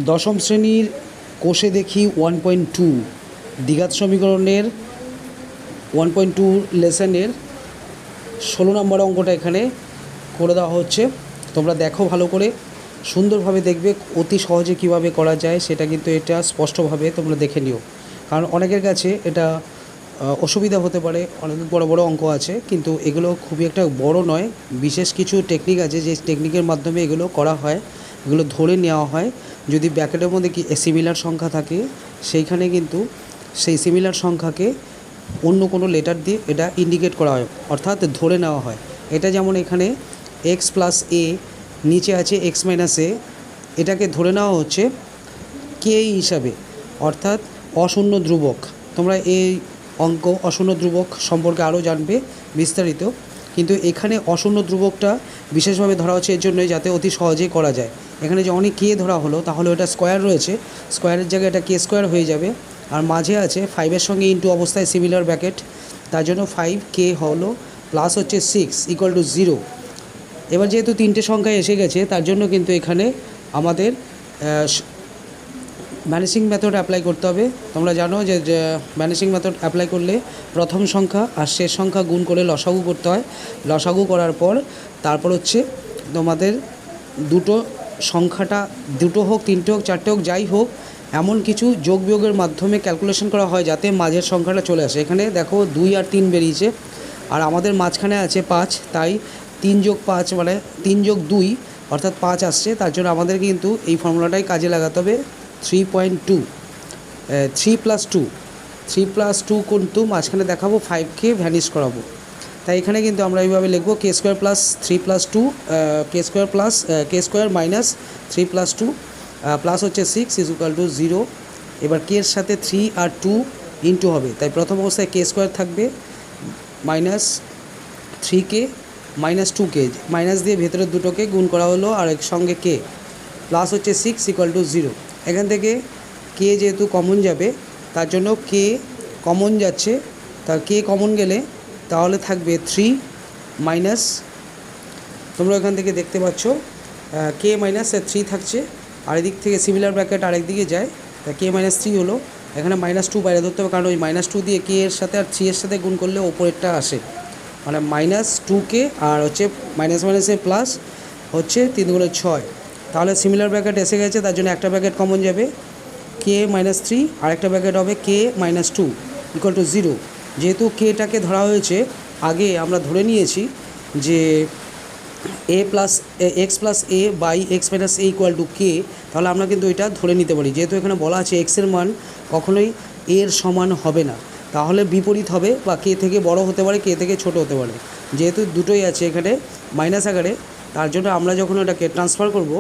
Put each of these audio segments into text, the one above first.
দশম শ্রেণীর কোষে দেখি 1.2 দ্বিঘাত সমীকরণের 1.2 লেসনের 16 নম্বর অঙ্কটা এখানে করে দেওয়া হচ্ছে। তোমরা দেখো ভালো করে, সুন্দরভাবে দেখবে, অতি সহজে কিভাবে করা যায় সেটা কিন্তু এটা স্পষ্টভাবে তোমরা দেখে নিও। কারণ অনেকের কাছে এটা অসুবিধা হতে পারে, অনেক বড় বড় অঙ্ক আছে কিন্তু এগুলো খুবই একটা বড় নয়। বিশেষ কিছু টেকনিক আছে যে টেকনিকের মাধ্যমে এগুলো করা হয়, এগুলো ধরে নেওয়া হয়। যদি ব্র্যাকেটের মধ্যে কি সিমিলার সংখ্যা থাকে সেইখানে কিন্তু সেই সিমিলার সংখ্যাকে অন্য কোনো লেটার দিয়ে এটা ইন্ডিকেট করা হয়, অর্থাৎ ধরে নেওয়া হয়। এটা যেমন এখানে এক্স প্লাস এ, নিচে আছে এক্স মাইনাস এ, এটাকে ধরে নেওয়া হচ্ছে কে হিসাবে, অর্থাৎ অশূন্য ধ্রুবক। তোমরা এই অঙ্ক অশূন্য ধ্রুবক সম্পর্কে আরও জানবে বিস্তারিত, কিন্তু এখানে অশূন্য ধ্রুবকটা বিশেষভাবে ধরা হচ্ছে এর জন্যই যাতে অতি সহজেই করা যায়। এখানে যে অনেক কে ধরা হলো, তাহলে ওটা স্কোয়ার রয়েছে, স্কোয়ারের জায়গায় এটা কে স্কোয়ার হয়ে যাবে। আর মাঝে আছে 5-এর সঙ্গে ইন্টু অবস্থায় সিমিলার ব্র্যাকেট, তার জন্য 5k হলো প্লাস হচ্ছে 6 ইকুয়াল টু 0। এবার যেহেতু তিনটে সংখ্যায় এসে গেছে তার জন্য কিন্তু এখানে আমাদের ভ্যানিশিং মেথড অ্যাপ্লাই করতে হবে। তোমরা জানো যে ভ্যানিশিং মেথড অ্যাপ্লাই করলে প্রথম সংখ্যা আর শেষ সংখ্যা গুণ করে লসাগু করতে হয়। লসাগু করার পর তারপর হচ্ছে তোমাদের দুটো সংখ্যাটা, দুটো হোক, তিনটে হোক, চারটে হোক, যাই হোক, এমন কিছু যোগ বিয়োগের মাধ্যমে ক্যালকুলেশন করা হয় যাতে মাঝের সংখ্যাটা চলে আসে। এখানে দেখো 2 আর 3 বেরিয়েছে, আর আমাদের মাঝখানে আছে 5, তাই 3 যোগ 5 মানে 3 যোগ 2 অর্থাৎ 5 আসছে। তার জন্য আমাদের কিন্তু এই ফর্মুলাটাই কাজে লাগাতে হবে। 3.2 3 প্লাস 2 কিন্তু মাঝখানে দেখাবো 5কে ভ্যানিশ করাবো, তাই এখানে কিন্তু আমরা এইভাবে লিখবো কে স্কোয়ার প্লাস 3 প্লাস 2 কে স্কোয়ার মাইনাস 3 প্লাস 2 প্লাস হচ্ছে 6 ইজ ইকুয়াল টু 0। এবার কে এর সাথে 3 আর 2 ইন্টু হবে, তাই প্রথম অবস্থায় কে স্কোয়ার থাকবে মাইনাস 3কে মাইনাস 2কে, মাইনাস দিয়ে ভেতরের দুটোকে গুণ করা হলো আর এক সঙ্গে কে, প্লাস হচ্ছে 6 ইকুয়াল টু 0। এখান থেকে কে যেহেতু কমন যাবে তার জন্য কে কমন যাচ্ছে, তা কে কমন গেলে তাহলে থাকবে 3 মাইনাস, তোমরা এখান থেকে দেখতে পাচ্ছ কে মাইনাস 3 থাকছে, আর এদিক থেকে সিমিলার ব্র্যাকেট আরেকদিকে যায়, তা কে মাইনাস 3 হলো। এখানে -2 বাইরে ধরতে হবে, কারণ ওই -2 দিয়ে কে এর সাথে আর 3 এর সাথে গুণ করলে ওপরেরটা আসে, মানে -2কে আর হচ্ছে মাইনাস মাইনাসে প্লাস হচ্ছে 3 গুণে 6। তাহলে সিমিলার ব্র্যাকেট এসে গেছে, তার জন্য একটা ব্র্যাকেট কমন যাবে, কে -3, আর একটা ব্র্যাকেট হবে কে -2 ইকুয়াল টু 0। যেহেতু কেটাকে ধরা হয়েছে, আগে আমরা ধরে নিয়েছি যে x plus a by x minus a equal to k, তাহলে আমরা কিন্তু এটা ধরে নিতে পারি। যেহেতু এখানে বলা আছে এক্সের মান কখনোই এর সমান হবে না, তাহলে বিপরীত হবে, বা কে থেকে বড় হতে পারে, কে থেকে ছোট হতে পারে। যেহেতু দুটোই আছে এখানে মাইনাস আকারে, তার জন্য আমরা যখন এটাকে ট্রান্সফার করব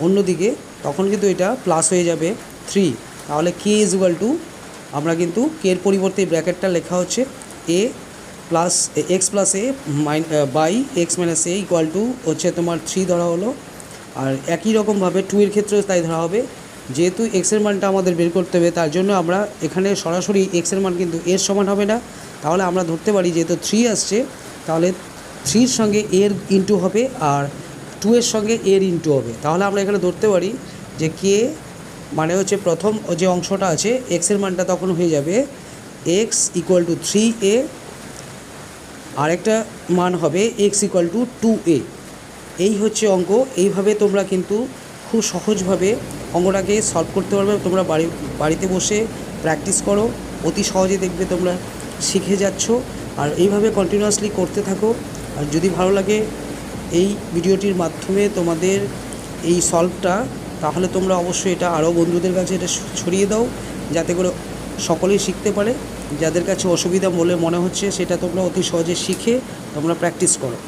অন্যদিকে, তখন কিন্তু এটা প্লাস হয়ে যাবে 3। তাহলে কে ইজ ইকুয়াল টু, আমরা কিন্তু কে এর পরিবর্তে ব্র্যাকেটটা লেখা হচ্ছে a plus x plus a by x minus a equal to হচ্ছে তোমার 3 ধরা হলো। আর একই রকমভাবে 2 এর ক্ষেত্রেও তাই ধরা হবে। যেহেতু এক্সের মানটা আমাদের বের করতে হবে, তার জন্য আমরা এখানে সরাসরি এক্সের মান কিন্তু এর সমান হবে না, তাহলে আমরা ধরতে পারি যেহেতু 3 আসছে, তাহলে 3-র সঙ্গে এর ইন্টু হবে আর 2 এর সঙ্গে এর ইন্টু হবে। তাহলে আমরা এখানে ধরতে পারি যে কে মানে হচ্ছে প্রথম যে অংশটা আছে এক্সের মানটা তখন হয়ে যাবে এক্স ইকুয়াল টু 3a, আরেকটা মান হবে এক্স ইকুয়াল টু 2a। এই হচ্ছে অঙ্ক। এইভাবে তোমরা কিন্তু খুব সহজভাবে অঙ্কটাকে সলভ করতে পারবে। তোমরা বাড়িতে বসে প্র্যাকটিস করো, অতি সহজে দেখবে তোমরা শিখে যাচ্ছ। আর এইভাবে কন্টিনিউয়াসলি করতে থাকো। আর যদি ভালো লাগে এই ভিডিওটির মাধ্যমে তোমাদের এই সলভটা, তাহলে তোমরা অবশ্যই এটা আরও বন্ধুদের কাছে এটা ছড়িয়ে দাও, যাতে করে সকলেই শিখতে পারে। যাদের কাছে অসুবিধা বলে মনে হচ্ছে সেটা তোমরা অতি সহজে শিখে তোমরা প্র্যাকটিস করো।